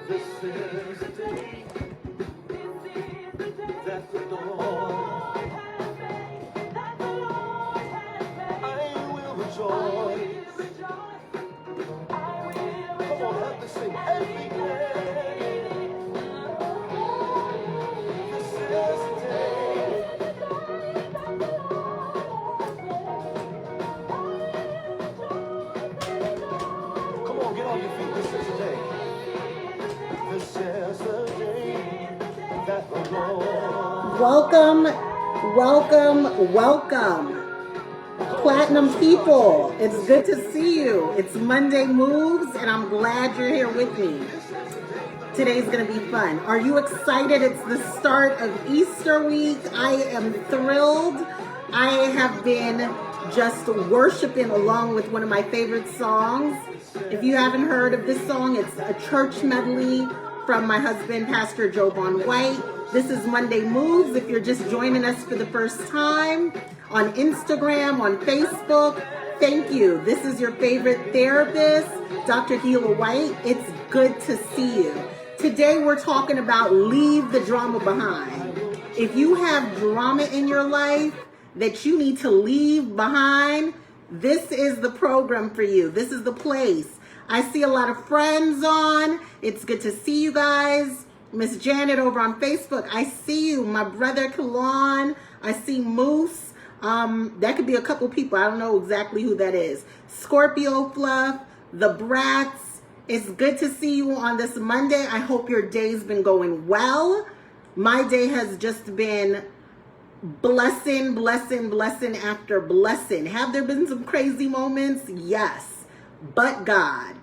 This is the day that the Lord has made. I will rejoice. Come on, help me sing. Every day. This is the day. Come on, get on your feet. This is the day. This is the day that the Lord. Welcome, Platinum people. It's good to see you. It's Monday Moves, and I'm glad you're here with me. Today's going to be fun. Are you excited? It's the start of Easter week. I am thrilled. I have been just worshiping along with one of my favorite songs. If you haven't heard of this song, it's a church medley from my husband, Pastor Joe-White. This is Monday Moves. If you're just joining us for the first time on Instagram, on Facebook, thank you. This is your favorite therapist, Dr. Kahilah White. It's good to see you. Today we're talking about leave the drama behind. If you have drama in your life that you need to leave behind, this is the program for you. This is the place. I see a lot of friends on. It's good to see you guys. Miss Janet over on Facebook, I see you. My brother Kalon, I see Moose. That could be a couple people. I don't know exactly who that is. Scorpio Fluff, the Brats. It's good to see you on this Monday. I hope your day's been going well. My day has just been blessing after blessing. Have there been some crazy moments? Yes, but God.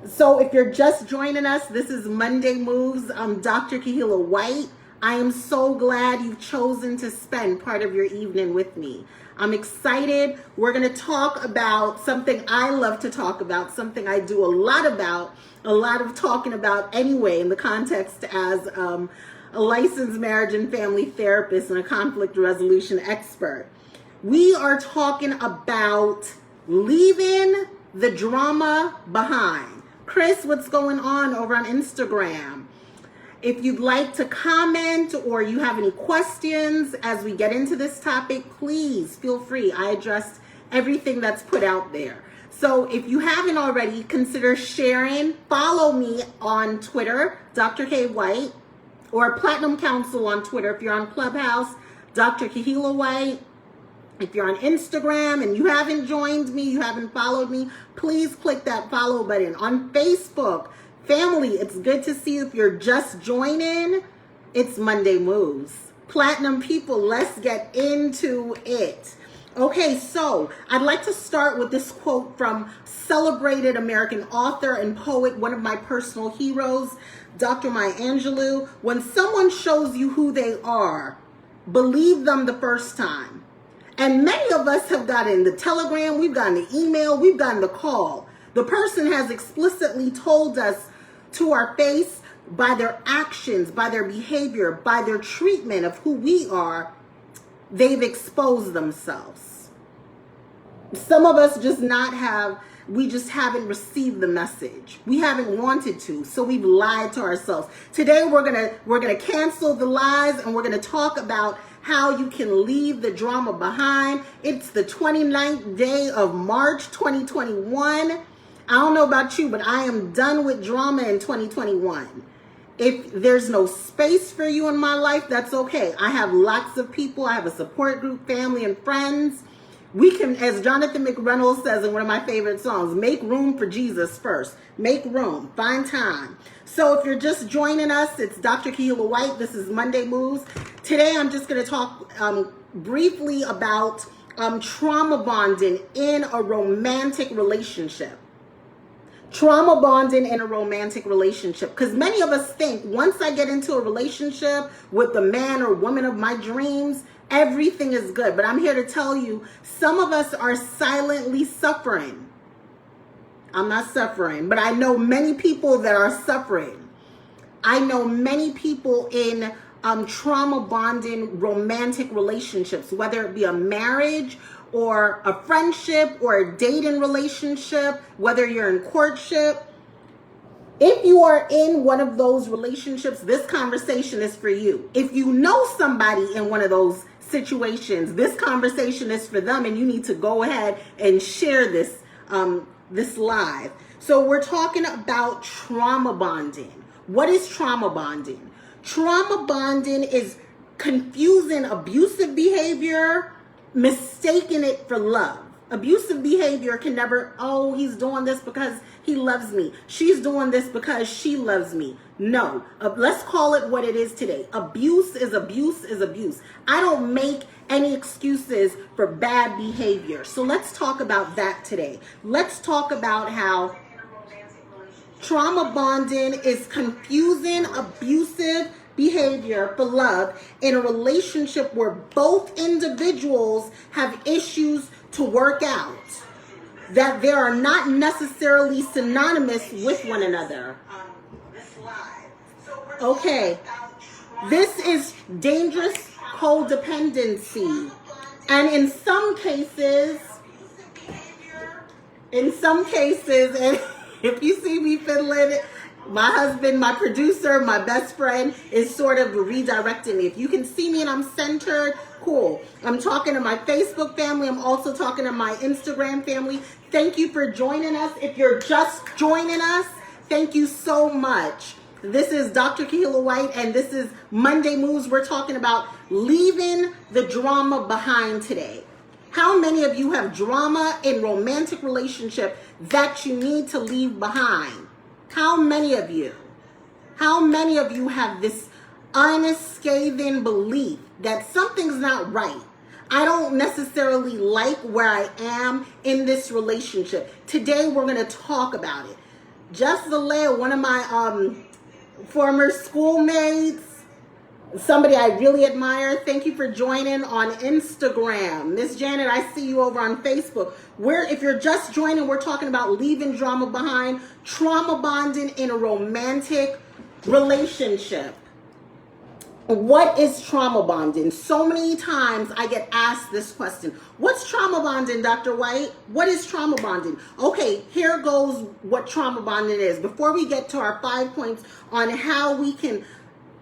So if you're just joining us, this is Monday Moves. I'm Dr. Kahilah White. I am so glad you've chosen to spend part of your evening with me. I'm excited. We're going to talk about something I love to talk about, something I do a lot of talking about anyway in the context as a licensed marriage and family therapist and a conflict resolution expert. We are talking about leaving the drama behind. Chris, what's going on over on Instagram? If you'd like to comment or you have any questions as we get into this topic, please feel free. I address everything that's put out there. So if you haven't already, consider sharing. Follow me on Twitter, Dr. K. White, or Platinum Council on Twitter. If you're on Clubhouse, Dr. Kahilah White. If you're on Instagram and you haven't joined me, you haven't followed me, please click that follow button. On Facebook, family, it's good to see you. If you're just joining, it's Monday Moves. Platinum people, let's get into it. Okay, so I'd like to start with this quote from celebrated American author and poet, one of my personal heroes, Dr. Maya Angelou. When someone shows you who they are, believe them the first time. And many of us have gotten the telegram, we've gotten the email, we've gotten the call. The person has explicitly told us to our face by their actions, by their behavior, by their treatment of who we are, they've exposed themselves. Some of us we just haven't received the message. We haven't wanted to, so we've lied to ourselves. Today we're gonna cancel the lies and we're gonna talk about how you can leave the drama behind. It's the 29th day of March 2021. I don't know about you, but I am done with drama in 2021. If there's no space for you in my life, that's okay. I have lots of people. I have a support group, family, and friends. We can, as Jonathan McReynolds says in one of my favorite songs, make room for Jesus first. Make room, find time. So if you're just joining us, it's Dr. Kahilah White. This is Monday Moves. Today I'm just going to talk briefly about trauma bonding in a romantic relationship. Trauma bonding in a romantic relationship. Because many of us think once I get into a relationship with the man or woman of my dreams, everything is good. But I'm here to tell you, some of us are silently suffering. I'm not suffering, but I know many people that are suffering. I know many people in trauma bonding romantic relationships, whether it be a marriage or a friendship or a dating relationship, whether you're in courtship. If you are in one of those relationships, this conversation is for you. If you know somebody in one of those situations, this conversation is for them, and you need to go ahead and share this this live. So we're talking about trauma bonding. What is trauma bonding? Trauma bonding is confusing abusive behavior, mistaking it for love. Abusive behavior can never, oh, he's doing this because he loves me. She's doing this because she loves me. No, let's call it what it is today. Abuse is abuse is abuse. I don't make any excuses for bad behavior. So let's talk about that today. Let's talk about how trauma bonding is confusing abusive behavior for love in a relationship where both individuals have issues to work out, that they are not necessarily synonymous with one another. Okay, this is dangerous codependency, and in some cases, and if you see me fiddling, my husband, my producer, my best friend is sort of redirecting me. If you can see me and I'm centered, cool. I'm talking to my Facebook family. I'm also talking to my Instagram family. Thank you for joining us. If you're just joining us, thank you so much. This is Dr. Kahilah White, and this is Monday Moves. We're talking about leaving the drama behind today. How many of you have drama in romantic relationship that you need to leave behind? How many of you? How many of you have this unscathing belief that something's not right? I don't necessarily like where I am in this relationship. Today we're going to talk about it. Just Zalea, one of my former schoolmates, somebody I really admire. Thank you for joining on Instagram. Miss Janet, I see you over on Facebook. If you're just joining, we're talking about leaving drama behind, trauma bonding in a romantic relationship. What is trauma bonding? So many times I get asked this question. What's trauma bonding, Dr. White? What is trauma bonding? Okay, here goes what trauma bonding is. Before we get to our 5 points on how we can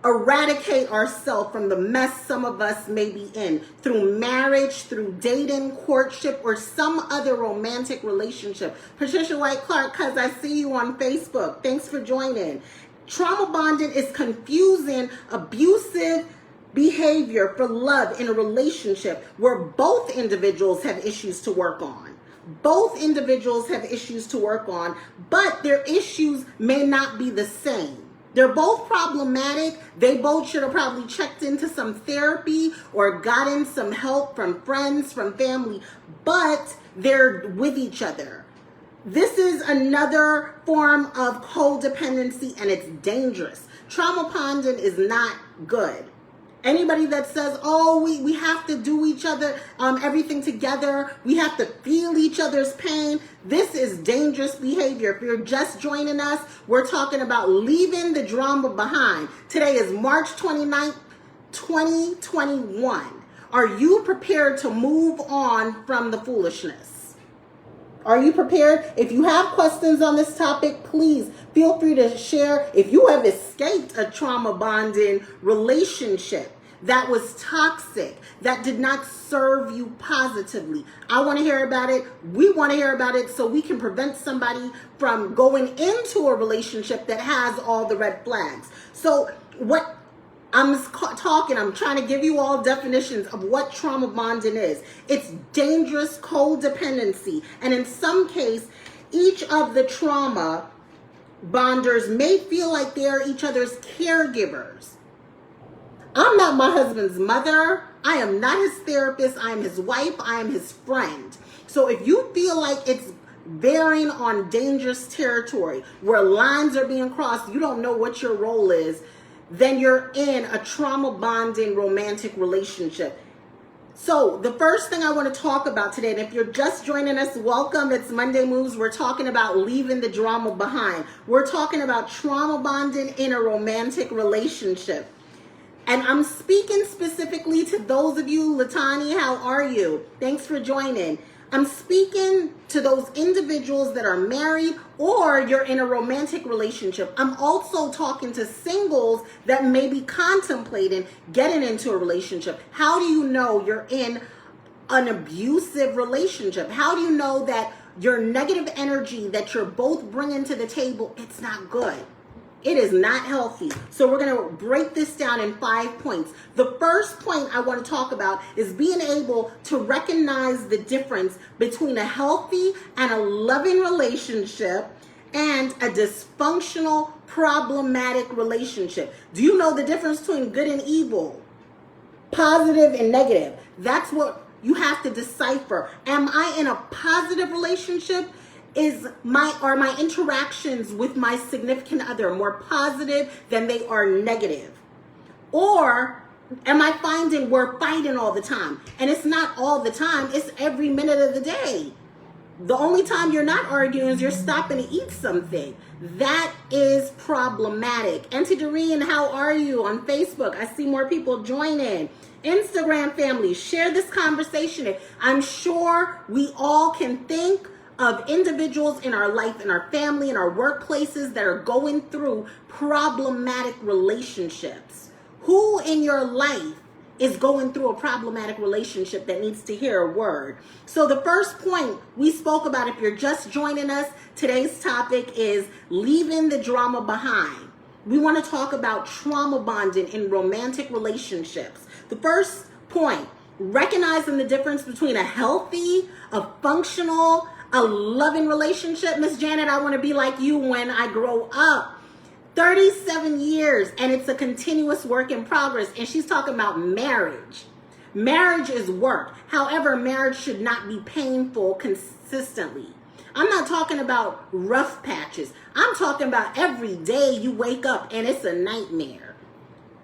eradicate ourselves from the mess some of us may be in through marriage, through dating, courtship, or some other romantic relationship. Patricia White Clark, cuz I see you on Facebook. Thanks for joining. Trauma bonding is confusing abusive behavior for love in a relationship where both individuals have issues to work on. Both individuals have issues to work on, but their issues may not be the same. They're both problematic. They both should have probably checked into some therapy or gotten some help from friends, from family, but they're with each other. This is another form of codependency, and it's dangerous. Trauma bonding is not good. Anybody that says, oh, we have to do each other, everything together, we have to feel each other's pain, this is dangerous behavior. If you're just joining us, we're talking about leaving the drama behind. Today is March 29th, 2021. Are you prepared to move on from the foolishness? Are you prepared? If you have questions on this topic, please feel free to share. If you have escaped a trauma bonding relationship that was toxic, that did not serve you positively, I want to hear about it. We want to hear about it so we can prevent somebody from going into a relationship that has all the red flags. So what I'm trying to give you all definitions of what trauma bonding is. It's dangerous codependency. And in some case, each of the trauma bonders may feel like they are each other's caregivers. I'm not my husband's mother. I am not his therapist. I am his wife. I am his friend. So if you feel like it's veering on dangerous territory where lines are being crossed, you don't know what your role is, then you're in a trauma bonding romantic relationship. So the first thing I want to talk about today, and if you're just joining us, welcome. It's Monday Moves. We're talking about leaving the drama behind. We're talking about trauma bonding in a romantic relationship. And I'm speaking specifically to those of you. Latani, how are you? Thanks for joining. I'm speaking to those individuals that are married or you're in a romantic relationship. I'm also talking to singles that may be contemplating getting into a relationship. How do you know you're in an abusive relationship? How do you know that your negative energy that you're both bringing to the table, it's not good? It is not healthy. So we're going to break this down in 5 points. The first point I want to talk about is being able to recognize the difference between a healthy and a loving relationship and a dysfunctional, problematic relationship. Do you know the difference between good and evil? Positive and negative. That's what you have to decipher. Am I in a positive relationship? Are my interactions with my significant other more positive than they are negative? Or am I finding we're fighting all the time? And it's not all the time, it's every minute of the day. The only time you're not arguing is you're stopping to eat something. That is problematic. Auntie Doreen, how are you on Facebook? I see more people joining. Instagram family, share this conversation. I'm sure we all can think of individuals in our life, in our family, in our workplaces that are going through problematic relationships. Who in your life is going through a problematic relationship that needs to hear a word? So the first point we spoke about, if you're just joining us, today's topic is leaving the drama behind. We want to talk about trauma bonding in romantic relationships. The first point, recognizing the difference between a healthy, a functional, a loving relationship. Miss Janet, I want to be like you when I grow up. 37 years, and it's a continuous work in progress. And she's talking about marriage. Marriage is work. However, marriage should not be painful consistently. I'm not talking about rough patches. I'm talking about every day you wake up and it's a nightmare.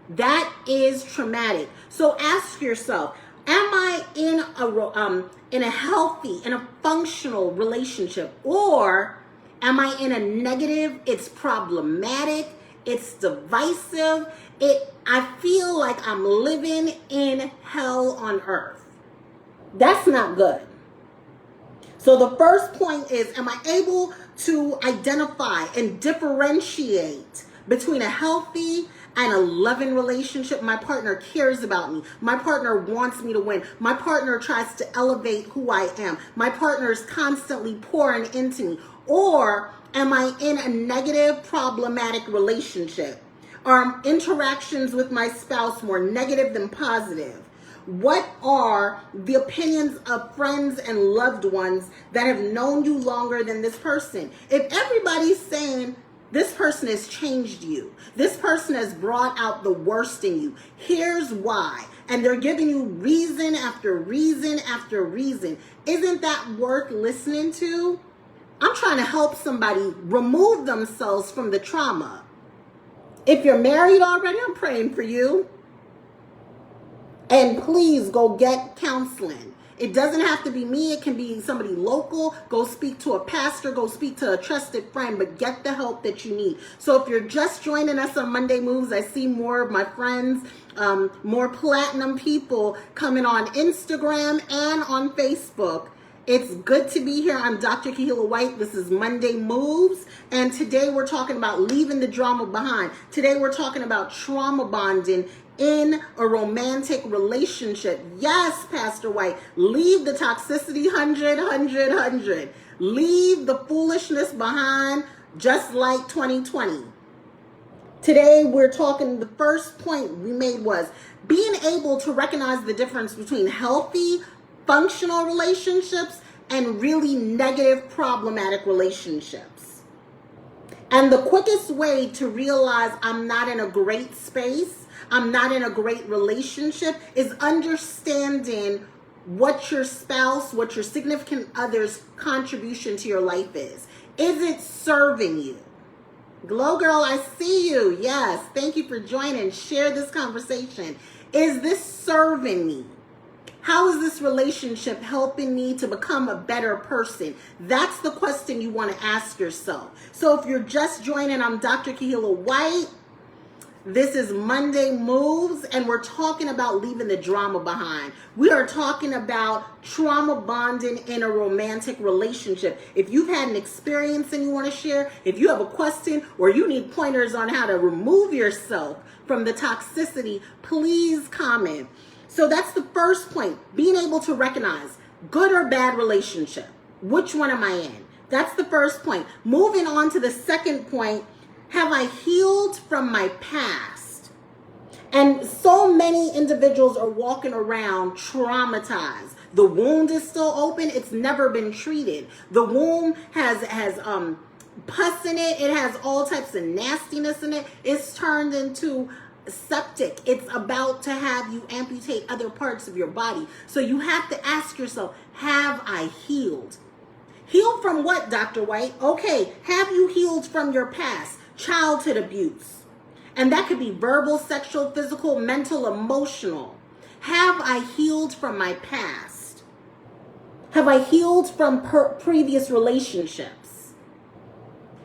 That is traumatic. So ask yourself, am I in a healthy, in a functional relationship, or am I in a negative? It's problematic. It's divisive. I feel like I'm living in hell on earth. That's not good. So the first point is, am I able to identify and differentiate between a healthy and a loving relationship? My partner cares about me. My partner wants me to win. My partner tries to elevate who I am. My partner is constantly pouring into me. Or am I in a negative, problematic relationship? Are interactions with my spouse more negative than positive? What are the opinions of friends and loved ones that have known you longer than this person? If everybody's saying, this person has changed you, this person has brought out the worst in you, here's why, and they're giving you reason after reason after reason, isn't that worth listening to? I'm trying to help somebody remove themselves from the trauma. If you're married already, I'm praying for you. And please go get counseling. It doesn't have to be me. It can be somebody local. Go speak to a pastor. Go speak to a trusted friend, but get the help that you need. So if you're just joining us on Monday Moves, I see more of my friends, more platinum people coming on Instagram and on Facebook. It's good to be here. I'm Dr. Kahilah Jones-Whyte. This is Monday Moves. And today we're talking about leaving the drama behind. Today we're talking about trauma bonding in a romantic relationship. Yes, Pastor White, leave the toxicity 100. Leave the foolishness behind, just like 2020. Today we're talking, the first point we made was being able to recognize the difference between healthy, functional relationships and really negative, problematic relationships. And the quickest way to realize I'm not in a great space, I'm not in a great relationship, is understanding what your spouse, what your significant other's contribution to your life is. Is it serving you? Glow Girl, I see you. Yes, thank you for joining. Share this conversation. Is this serving me? How is this relationship helping me to become a better person? That's the question you want to ask yourself. So if you're just joining, I'm Dr. Kahilah Jones-Whyte. This is Monday Moves, and we're talking about leaving the drama behind. We are talking about trauma bonding in a romantic relationship. If you've had an experience and you want to share, if you have a question or you need pointers on how to remove yourself from the toxicity, please comment. So that's the first point, being able to recognize good or bad relationship. Which one am I in? That's the first point. Moving on to the second point, have I healed from my past? And so many individuals are walking around traumatized. The wound is still open. It's never been treated. The wound has pus in it. It has all types of nastiness in it. It's turned into septic. It's about to have you amputate other parts of your body. So you have to ask yourself, have I healed? Healed from what, Dr. White? Okay, have you healed from your past? Childhood abuse. And that could be verbal, sexual, physical, mental, emotional. Have I healed from my past? Have I healed from previous relationships?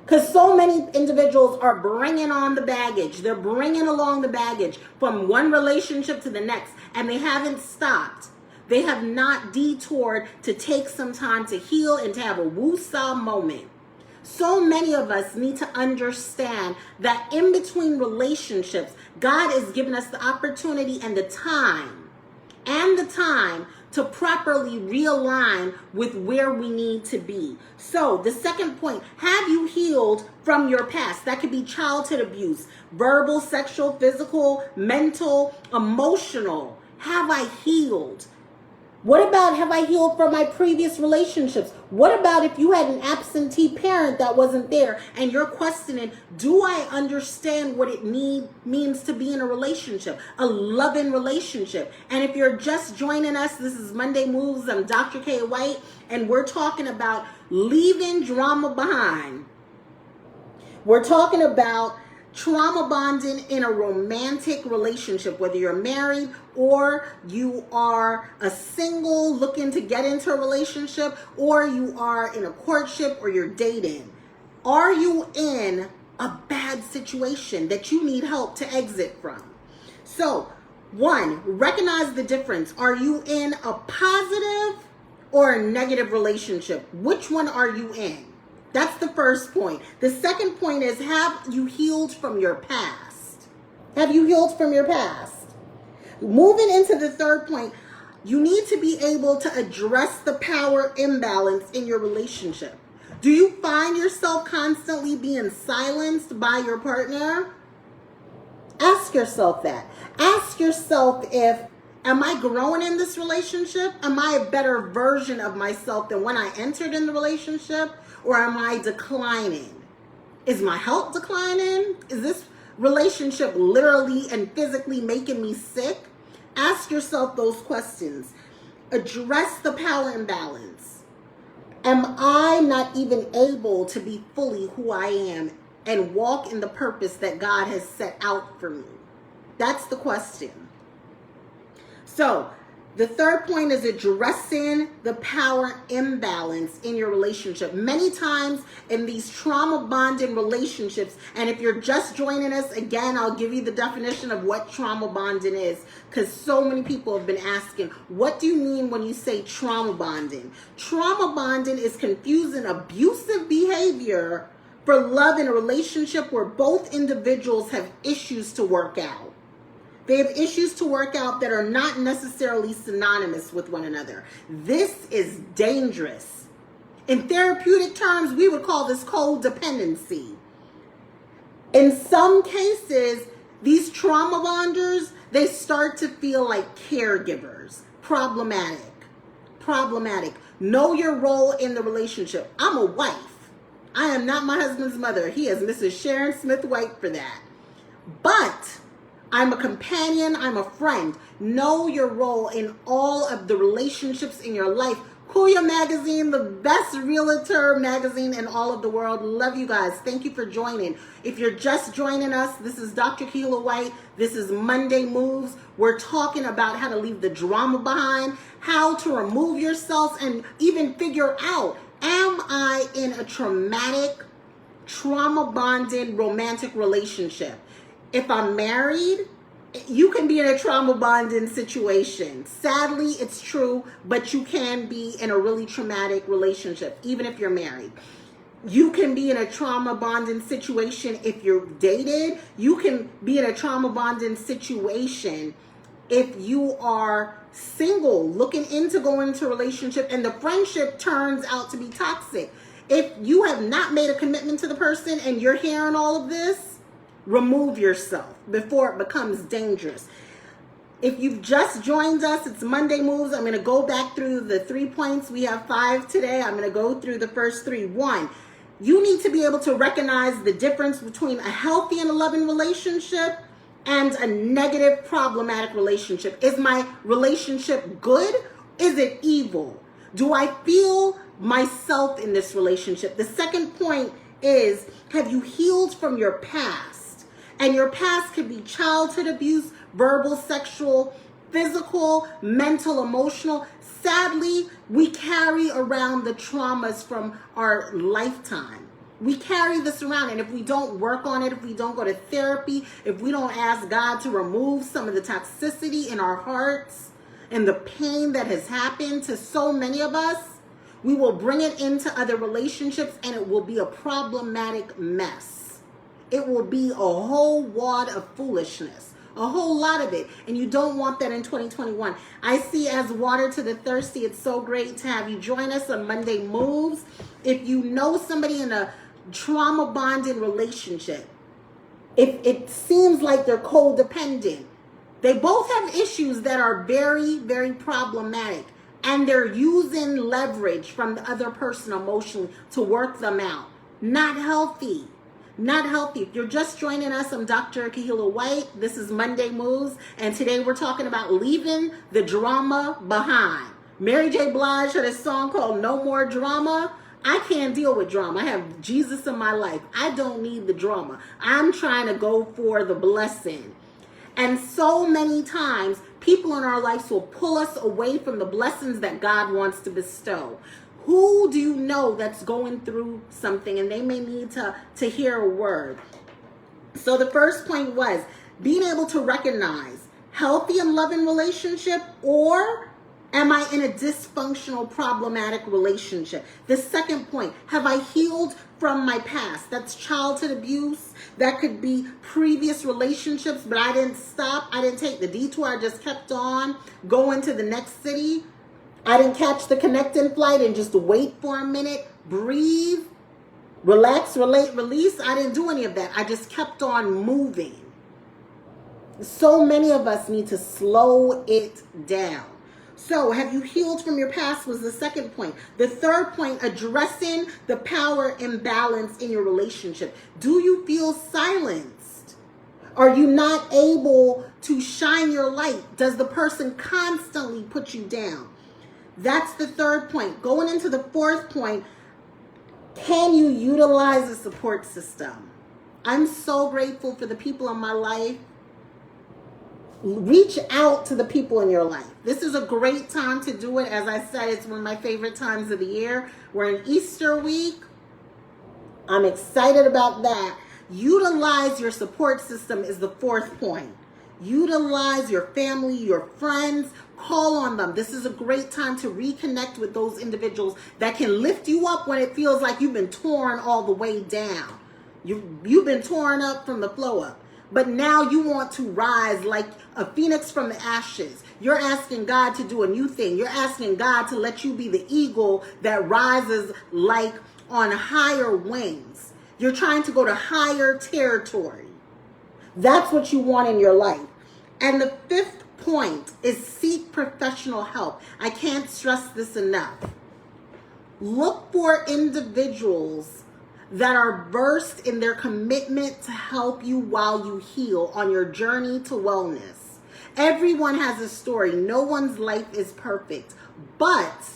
Because so many individuals are bringing on the baggage. They're bringing along the baggage from one relationship to the next, and they haven't stopped. They have not detoured to take some time to heal and to have a woo-saw moment. So many of us need to understand that in between relationships, God is giving us the opportunity and the time to properly realign with where we need to be. So the second point, have you healed from your past? That could be childhood abuse, verbal, sexual, physical, mental, emotional. Have I healed? What about, have I healed from my previous relationships? What about if you had an absentee parent that wasn't there and you're questioning, do I understand what it means to be in a relationship, a loving relationship? And if you're just joining us, this is Monday Moves. I'm Dr. Kahilah White, and we're talking about leaving drama behind. We're talking about trauma bonding in a romantic relationship, whether you're married or you are a single looking to get into a relationship, or you are in a courtship or you're dating. Are you in a bad situation that you need help to exit from? So, one, recognize the difference. Are you in a positive or a negative relationship? Which one are you in? That's the first point. The second point is, have you healed from your past? Have you healed from your past? Moving into the third point, you need to be able to address the power imbalance in your relationship. Do you find yourself constantly being silenced by your partner? Ask yourself that. Ask yourself am I growing in this relationship? Am I a better version of myself than when I entered in the relationship? Or am I declining? Is my health declining? Is this relationship literally and physically making me sick? Ask yourself those questions. Address the power imbalance. Am I not even able to be fully who I am and walk in the purpose that God has set out for me? That's the question. So, the third point is addressing the power imbalance in your relationship. Many times in these trauma bonding relationships, and if you're just joining us, again, I'll give you the definition of what trauma bonding is, because so many people have been asking, what do you mean when you say trauma bonding? Trauma bonding is confusing abusive behavior for love in a relationship where both individuals have issues to work out. They have issues to work out that are not necessarily synonymous with one another. This is dangerous. In therapeutic terms, we would call this codependency. In some cases, these trauma bonders, they start to feel like caregivers. Problematic. Know your role in the relationship. I'm a wife. I am not my husband's mother. He is Mrs. Sharon Smith White for that. But I'm a companion, I'm a friend. Know your role in all of the relationships in your life. Kuya Magazine, the best realtor magazine in all of the world. Love you guys. Thank you for joining. If you're just joining us, this is Dr. Kahilah White. This is Monday Moves. We're talking about how to leave the drama behind, how to remove yourself, and even figure out, am I in a traumatic, trauma-bonded romantic relationship? if I'm married, you can be in a trauma bonding situation. Sadly, it's true, but you can be in a really traumatic relationship, even if you're married. You can be in a trauma bonding situation if you're dated. You can be in a trauma bonding situation if you are single, looking into going into a relationship and the friendship turns out to be toxic. If you have not made a commitment to the person and you're hearing all of this, remove yourself before it becomes dangerous. If you've just joined us, it's Monday Moves. I'm going to go back through the 3 points. We have 5 today. I'm going to go through the first 3. 1, you need to be able to recognize the difference between a healthy and a loving relationship and a negative, problematic relationship. Is my relationship good? Is it evil? Do I feel myself in this relationship? The second point is, have you healed from your past? And your past could be childhood abuse, verbal, sexual, physical, mental, emotional. Sadly, we carry around the traumas from our lifetime. We carry this around, and if we don't work on it, if we don't go to therapy, if we don't ask God to remove some of the toxicity in our hearts and the pain that has happened to so many of us, we will bring it into other relationships and it will be a problematic mess. It will be a whole wad of foolishness, a whole lot of it. And you don't want that in 2021. I see as water to the thirsty. It's so great to have you join us on Monday Moves. If you know somebody in a trauma bonding relationship, if it seems like they're codependent, they both have issues that are very, very problematic, and they're using leverage from the other person emotionally to work them out. Not healthy. Not healthy. If you're just joining us, I'm Dr. Kahilah White. This is Monday Moves, and today we're talking about leaving the drama behind. Mary J. Blige had a song called No More Drama. I can't deal with drama. I have Jesus in my life. I don't need the drama. I'm trying to go for the blessing. And so many times, people in our lives will pull us away from the blessings that God wants to bestow. Who do you know that's going through something and they may need to hear a word? So the first point was being able to recognize healthy and loving relationship, or am I in a dysfunctional, problematic relationship? The second point, have I healed from my past? That's childhood abuse. That could be previous relationships, but I didn't stop. I didn't take the detour. I just kept on going to the next city. I didn't catch the connecting flight and just wait for a minute, breathe, relax, relate, release. I didn't do any of that. I just kept on moving. So many of us need to slow it down. So have you healed from your past was the second point. The third point, addressing the power imbalance in your relationship. Do you feel silenced? Are you not able to shine your light? Does the person constantly put you down? That's the third point. Going into the fourth point, can you utilize a support system? I'm so grateful for the people in my life. Reach out to the people in your life. This is a great time to do it. As I said, it's one of my favorite times of the year. We're in Easter week. I'm excited about that. Utilize your support system is the fourth point. Utilize your family, your friends. Call on them. This is a great time to reconnect with those individuals that can lift you up when it feels like you've been torn all the way down. You've been torn up from the flow up. But now you want to rise like a phoenix from the ashes. You're asking God to do a new thing. You're asking God to let you be the eagle that rises like on higher wings. You're trying to go to higher territory. That's what you want in your life. And the fifth point is seek professional help. I can't stress this enough. Look for individuals that are versed in their commitment to help you while you heal on your journey to wellness. Everyone has a story. No one's life is perfect. But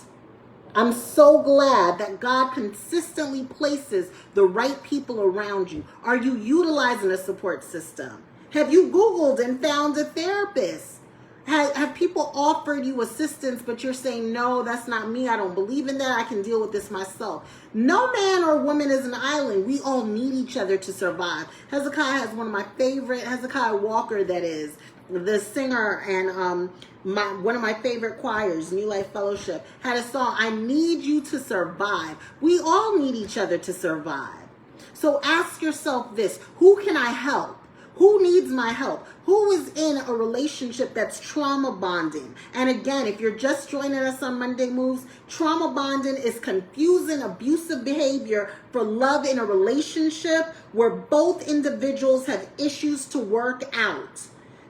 I'm so glad that God consistently places the right people around you. Are you utilizing a support system? Have you Googled and found a therapist? Have people offered you assistance, but you're saying, no, that's not me. I don't believe in that. I can deal with this myself. No man or woman is an island. We all need each other to survive. Hezekiah has one of my favorite, Hezekiah Walker, that is, the singer and one of my favorite choirs, New Life Fellowship, had a song, I Need You to Survive. We all need each other to survive. So ask yourself this, who can I help? Who needs my help? Who is in a relationship that's trauma bonding? And again, if you're just joining us on Monday Moves, trauma bonding is confusing abusive behavior for love in a relationship where both individuals have issues to work out.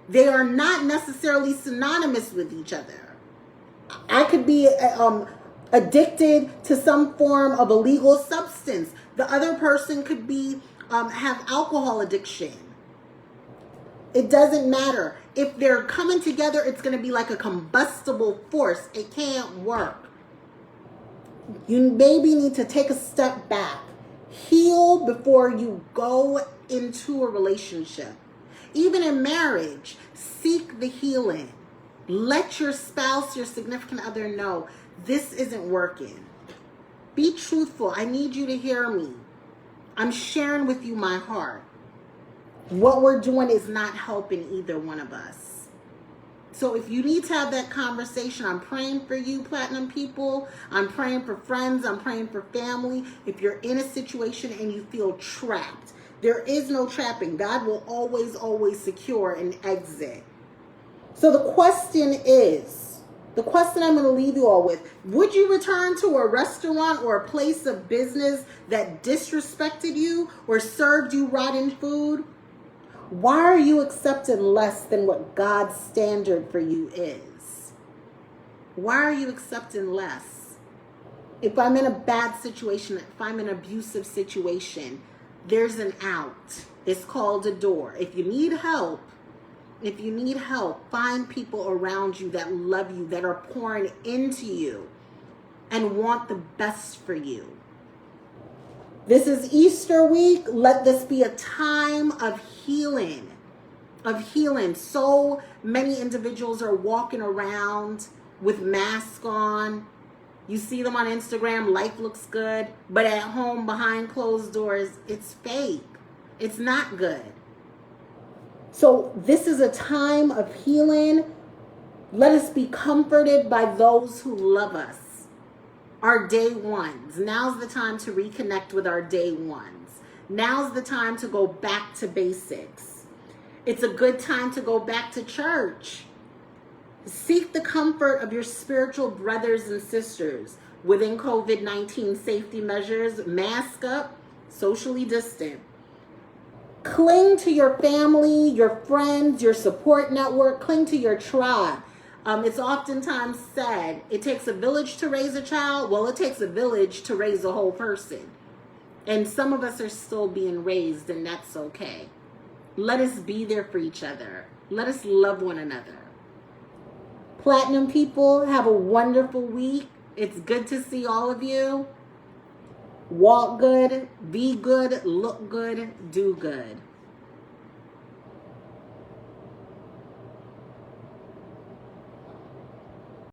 They are not necessarily synonymous with each other. I could be addicted to some form of illegal substance. The other person could be have alcohol addiction. It doesn't matter. If they're coming together, it's going to be like a combustible force. It can't work. You maybe need to take a step back. Heal before you go into a relationship. Even in marriage, seek the healing. Let your spouse, your significant other know this isn't working. Be truthful. I need you to hear me. I'm sharing with you my heart. What we're doing is not helping either one of us. So if you need to have that conversation, I'm praying for you, Platinum people. I'm praying for friends. I'm praying for family. If you're in a situation and you feel trapped, there is no trapping. God will always, always secure an exit. So the question I'm going to leave you all with, would you return to a restaurant or a place of business that disrespected you or served you rotten food? Why are you accepting less than what God's standard for you is? Why are you accepting less? If I'm in a bad situation, if I'm in an abusive situation, there's an out. It's called a door. If you need help, find people around you that love you, that are pouring into you and want the best for you. This is Easter week. Let this be a time of healing. So many individuals are walking around with masks on. You see them on Instagram, life looks good, but at home behind closed doors, it's fake. It's not good. So this is a time of healing. Let us be comforted by those who love us. Our day ones. Now's the time to reconnect with our day ones. Now's the time to go back to basics. It's a good time to go back to church. Seek the comfort of your spiritual brothers and sisters within COVID-19 safety measures. Mask up, socially distant. Cling to your family, your friends, your support network. Cling to your tribe. It's oftentimes said, it takes a village to raise a child. Well, it takes a village to raise a whole person. And some of us are still being raised, and that's okay. Let us be there for each other. Let us love one another. Platinum people, have a wonderful week. It's good to see all of you. Walk good, be good, look good, do good.